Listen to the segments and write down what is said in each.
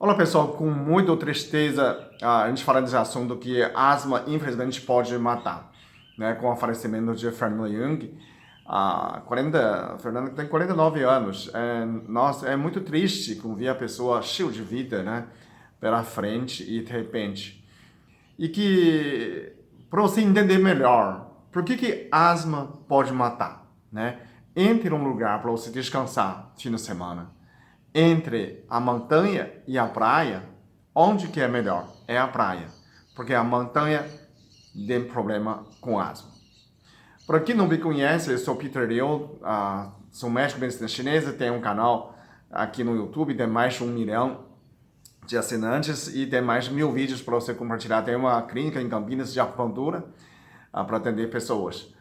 Olá pessoal, com muita tristeza a gente fala desse assunto que asma infelizmente pode matar, né? Com o falecimento de Fernando Young, Fernando tem 49 anos, nossa, é muito triste com ver a pessoa cheia de vida, né? Pela frente e de repente. E que, para você entender melhor, por que asma pode matar, né? Entre um lugar para você descansar fim de semana entre a montanha e a praia, onde que é melhor? É a praia, porque a montanha tem problema com asma. Para quem não me conhece, eu sou Peter Liu, sou médico medicina chinesa, tenho um canal aqui no YouTube, tem mais de 1 milhão de assinantes e tem mais de 1.000 vídeos para você compartilhar. Tem uma clínica em Campinas de acupuntura para atender pessoas.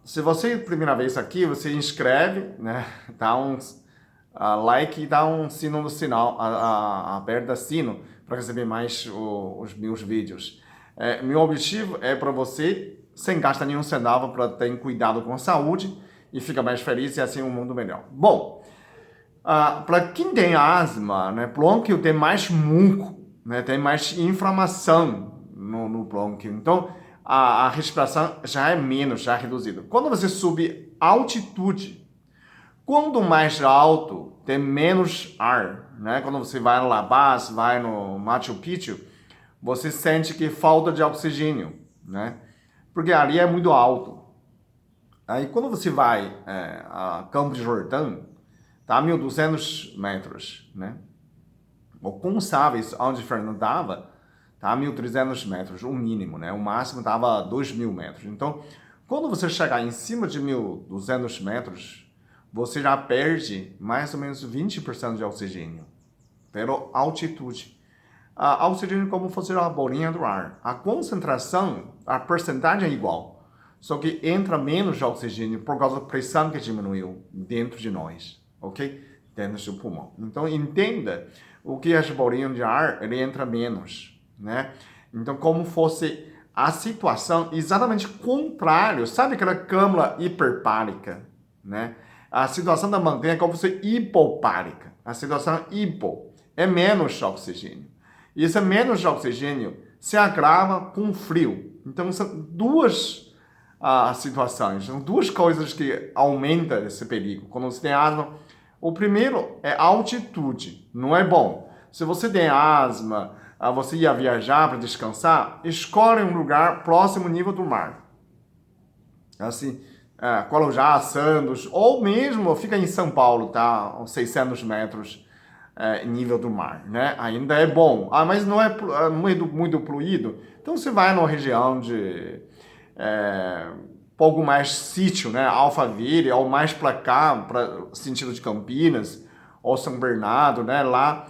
Se você é a primeira vez aqui, você inscreve, né? Dá like e dá um sino no sinal, aperta sino para receber mais os meus vídeos. Meu objetivo é para você, sem gastar nenhum centavo, para ter cuidado com a saúde e ficar mais feliz e assim um mundo melhor. Bom, para quem tem asma, né, brônquio tem mais muco, né, tem mais inflamação no brônquio. Então, a respiração já é menos, já é reduzida. Quando você sube altitude, quanto mais alto, tem menos ar, né? Quando você vai no La Paz, vai no Machu Picchu, você sente que falta de oxigênio, né? Porque ali é muito alto. Aí quando você vai a Campo de Jordão, tá a 1.200 metros, né? O Gonçalves, onde o Fernando estava, tá a 1.300 metros, o mínimo, né? O máximo estava a 2.000 metros. Então, quando você chegar em cima de 1.200 metros, você já perde mais ou menos 20% de oxigênio pela altitude. A oxigênio é como fosse a bolinha do ar. A concentração, a percentagem é igual, só que entra menos de oxigênio por causa da pressão que diminuiu dentro de nós, ok? Dentro do pulmão. Então, entenda o que as bolinhas de ar, ele entra menos, né? Então, como fosse a situação exatamente contrário, sabe aquela câmara hiperbárica, né? A situação da montanha é como se hipopárica. A situação hipo é menos oxigênio. E esse menos oxigênio se agrava com frio. Então, são duas situações, são duas coisas que aumentam esse perigo. Quando você tem asma, o primeiro é altitude, não é bom. Se você tem asma, você ia viajar para descansar, escolhe um lugar próximo ao nível do mar. Assim, Guarujá, Santos, ou mesmo fica em São Paulo, tá? Uns 600 metros nível do mar, né? Ainda é bom. Mas não é muito poluído. Então você vai numa região de pouco mais sítio, né? Alphaville, ou mais para cá, para sentido de Campinas, ou São Bernardo, né? Lá,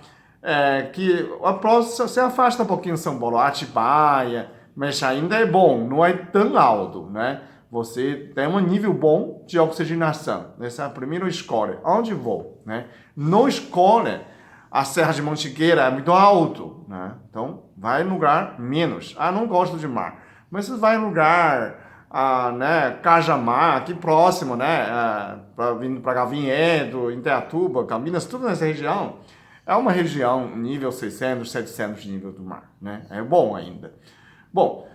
que a próxima, você afasta um pouquinho de São Paulo, Atibaia, mas ainda é bom, não é tão alto, né? Você tem um nível bom de oxigenação. Essa é a primeira escolha. Onde vou, né? Não escolhe a Serra de Mantiqueira, é muito alto, né? Então, vai em lugar menos. Não gosto de mar. Mas você vai em lugar, né? Cajamar, aqui próximo, né? Vindo para cá, Vinhedo, Indaiatuba, Campinas, tudo nessa região. É uma região nível 600, 700 de nível do mar, né? É bom ainda. Bom,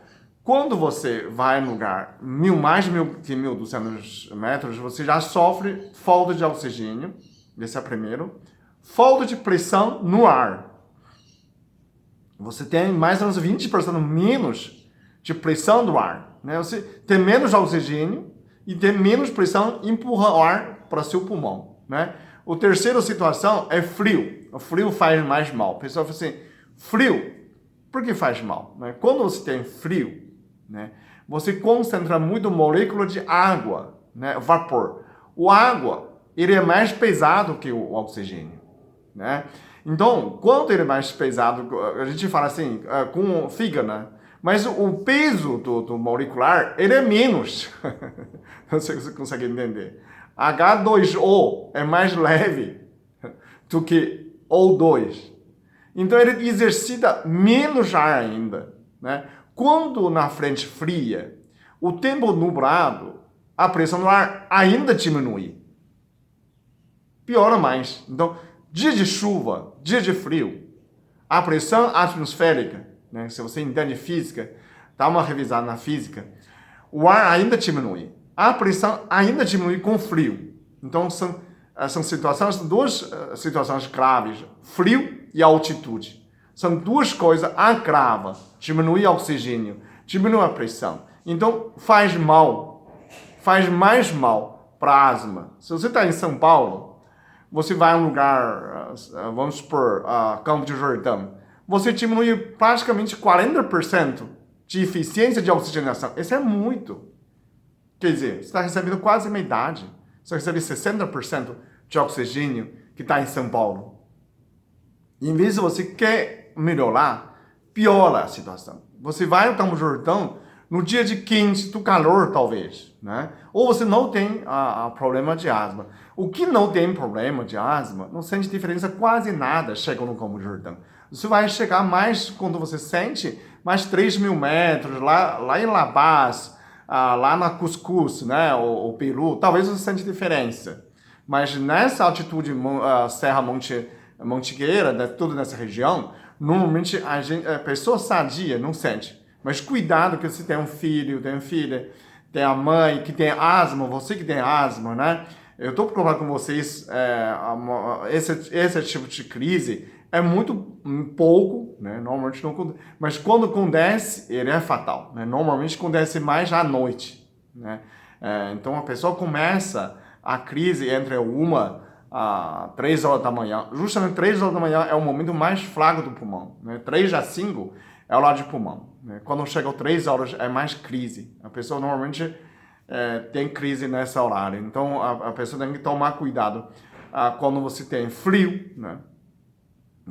quando você vai em lugar mais de 1.200 metros, você já sofre falta de oxigênio, esse é o primeiro. Falta de pressão no ar. Você tem mais ou menos 20% menos de pressão do ar, né? Você tem menos oxigênio e tem menos pressão, empurra o ar para seu pulmão, né? A terceira situação é frio. O frio faz mais mal. O pessoal fala assim, frio, por que faz mal? Né? Quando você tem frio, né, você concentra muito molécula de água, né, vapor. O água, ele é mais pesado que o oxigênio, né? Então, quanto ele é mais pesado, a gente fala assim, com fígado, né? Mas o peso do molecular, ele é menos. Não sei se você consegue entender. H2O é mais leve do que O2. Então, ele exercita menos ar ainda, né? Quando na frente fria, o tempo nublado, a pressão do ar ainda diminui. Piora mais. Então, dia de chuva, dia de frio, a pressão atmosférica, né? Se você entende física, dá uma revisada na física, o ar ainda diminui. A pressão ainda diminui com frio. Então, são situações, duas situações graves, frio e altitude. São duas coisas agravas, diminui o oxigênio, diminui a pressão. Então, faz mais mal para asma. Se você está em São Paulo, você vai a um lugar, vamos supor, Campo de Jordão, você diminui praticamente 40% de eficiência de oxigenação. Isso é muito. Quer dizer, você está recebendo quase metade. Você recebe 60% de oxigênio que está em São Paulo. E em vez de você quer melhorar, piora a situação. Você vai ao Campo de Jordão no dia de quente, do calor, talvez, né? Ou você não tem problema de asma. O que não tem problema de asma, não sente diferença quase nada, chega no Campo de Jordão. Você vai chegar mais, quando você sente, mais 3.000 metros, lá em La Paz, lá na Cuscuz, né? O Peru, talvez você sente diferença. Mas nessa altitude, Serra Mantiqueira, né, tudo nessa região, normalmente a pessoa sadia não sente. Mas cuidado que você tem um filho, tem uma filha, tem a mãe que tem asma, você que tem asma, né? Eu estou preocupado com vocês, esse tipo de crise é muito pouco, né? Normalmente não, mas quando acontece, ele é fatal, né? Normalmente acontece mais à noite, né? Então a pessoa começa a crise entre 3 horas da manhã. Justamente 3 horas da manhã é o momento mais fraco do pulmão, né? 3 a 5 é o lado de pulmão, né? Quando chega às 3 horas é mais crise. A pessoa normalmente tem crise nessa horário. Então a pessoa tem que tomar cuidado quando você tem frio, né?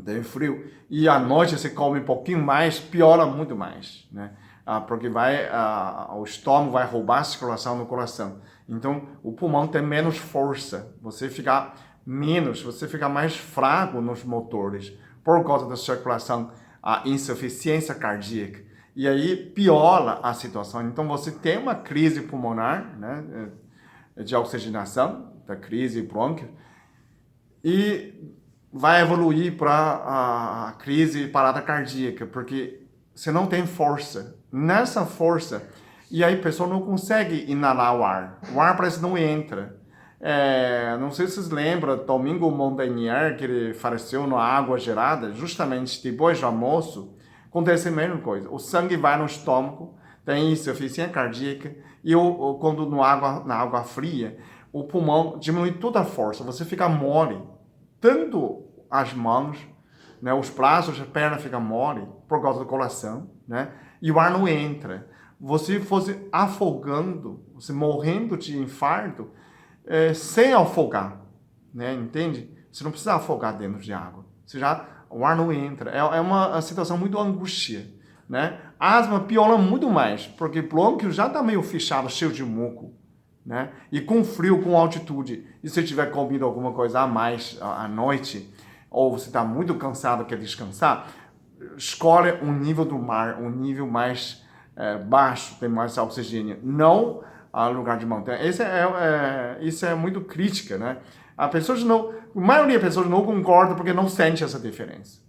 Tem frio. E à noite você come um pouquinho mais, piora muito mais, né? Porque o estômago vai roubar a circulação no coração. Então o pulmão tem menos força. Você fica mais fraco nos motores por causa da circulação, a insuficiência cardíaca. E aí piora a situação. Então você tem uma crise pulmonar, né, de oxigenação, da crise brônquio, e vai evoluir para a crise parada cardíaca, porque você não tem força. Nessa força, e aí a pessoa não consegue inalar o ar parece que não entra. Não sei se vocês lembram, Domingo Montagnier, que ele faleceu na água gelada, justamente depois do almoço, acontece a mesma coisa. O sangue vai no estômago, tem insuficiência cardíaca, e quando na água fria, o pulmão diminui toda a força, você fica mole. Tanto as mãos, né, os braços, a perna ficam mole por causa do coração, né? E o ar não entra. Você fosse afogando, você morrendo de infarto, sem afogar, né? Entende? Você não precisa afogar dentro de água. O ar não entra. É uma situação muito angústia, né? A asma piora muito mais, porque o brônquio já está meio fechado, cheio de muco, né? E com frio, com altitude, e se tiver comido alguma coisa a mais à noite, ou você está muito cansado, quer descansar, escolhe um nível do mar, um nível mais baixo, tem mais oxigênio, não a lugar de montanha. Isso é muito crítica, né? A maioria das pessoas não concorda porque não sente essa diferença.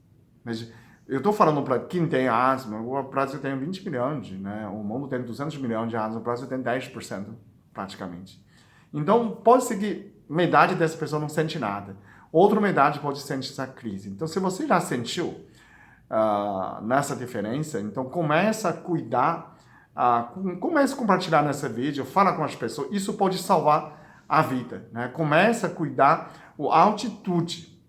Mas eu estou falando para quem tem asma, o Brasil tem 20 milhões, né? O mundo tem 200 milhões de asma, o Brasil tem 10%, praticamente. Então, pode ser que metade dessa pessoa não sente nada. Outra metade pode sentir essa crise. Então, se você já sentiu nessa diferença, então começa a cuidar, comece a compartilhar nesse vídeo, fala com as pessoas, isso pode salvar a vida, né? Começa a cuidar a altitude.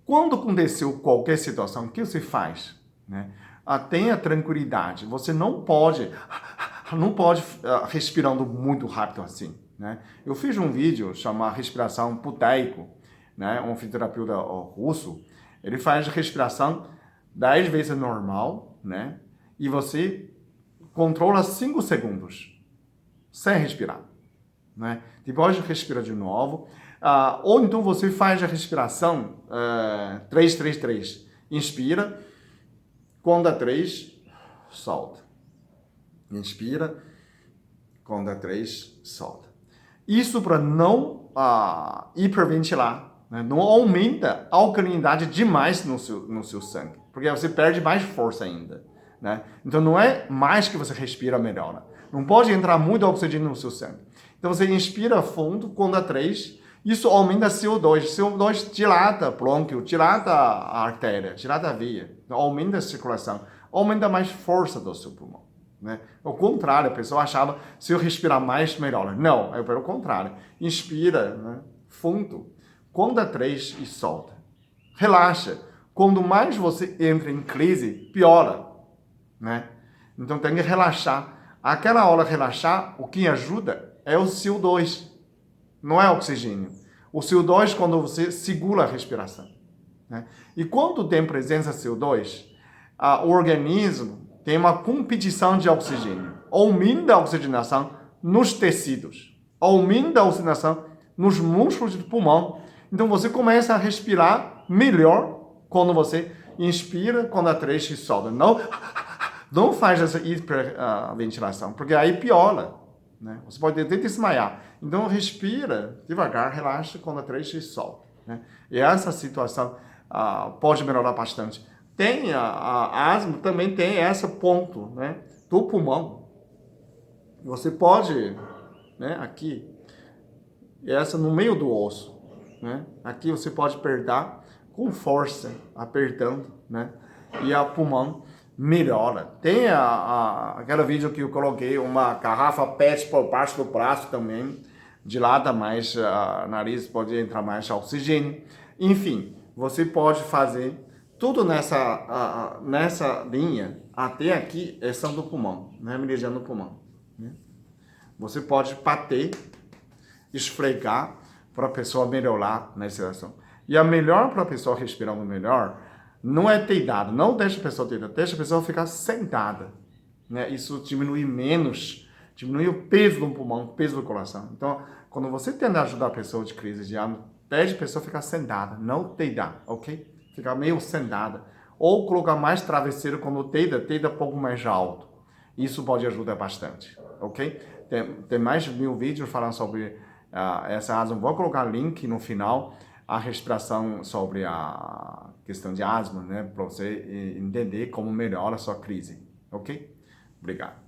Quando aconteceu qualquer situação, o que você faz, né? Tenha tranquilidade, você não pode respirando muito rápido assim, né? Eu fiz um vídeo chamado Respiração Buteyko, né? Um fisioterapeuta russo, ele faz respiração 10 vezes normal, né? E você controla 5 segundos sem respirar, né? Depois respira de novo. Ou então você faz a respiração 3-3-3. Inspira, conta 3, solta. Inspira, conta 3, solta. Isso para não hiperventilar, né? Não aumenta a alcalinidade demais no seu sangue, porque você perde mais força ainda, né? Então não é mais que você respira melhora. Não pode entrar muito oxigênio no seu sangue. Então você inspira fundo, conta 3, isso aumenta CO2. CO2 dilata o brônquio, dilata a artéria, dilata a veia, então, aumenta a circulação, aumenta mais força do seu pulmão. Né? Ao contrário, a pessoa achava se eu respirar mais, melhora. Não, é pelo contrário. Inspira, né? Fundo, conta 3 e solta. Relaxa. Quando mais você entra em crise, piora. Né? Então tem que relaxar. Aquela hora relaxar, o que ajuda é o CO2, não é oxigênio. O CO2 quando você segura a respiração. Né? E quando tem presença de CO2, o organismo tem uma competição de oxigênio. Aumenta a oxigenação nos tecidos. Aumenta a oxigenação nos músculos do pulmão. Então você começa a respirar melhor quando você inspira, quando a 3 e solta. Não faz essa hiperventilação, porque aí piora. Né? Você pode até desmaiar. Então respira devagar, relaxa, quando a 3 e solta. Né? E essa situação pode melhorar bastante. Tem a asma, também tem esse ponto, né, do pulmão. Você pode, né, aqui, essa no meio do osso, né, aqui você pode apertar com força, apertando, né, e a pulmão melhora. Tem aquele vídeo que eu coloquei, uma garrafa PET por baixo do braço também, dilata mais, nariz pode entrar mais oxigênio. Enfim, você pode fazer tudo nessa linha, até aqui, é são do pulmão, né? Meridiano do pulmão. Né? Você pode bater, esfregar, para a pessoa melhorar nessa situação. E a melhor para a pessoa respirar melhor, não é deitado, não deixa a pessoa deitada, deixa a pessoa ficar sentada. Né? Isso diminui o peso do pulmão, o peso do coração. Então, quando você tenta ajudar a pessoa de crise de asma, pede a pessoa ficar sentada, não deitar, ok? Ficar meio sentada. Ou colocar mais travesseiro quando deita um pouco mais alto. Isso pode ajudar bastante, ok? Tem mais de 1000 vídeos falando sobre essa asma. Vou colocar link no final, a respiração sobre a questão de asma, né? Para você entender como melhora a sua crise, ok? Obrigado.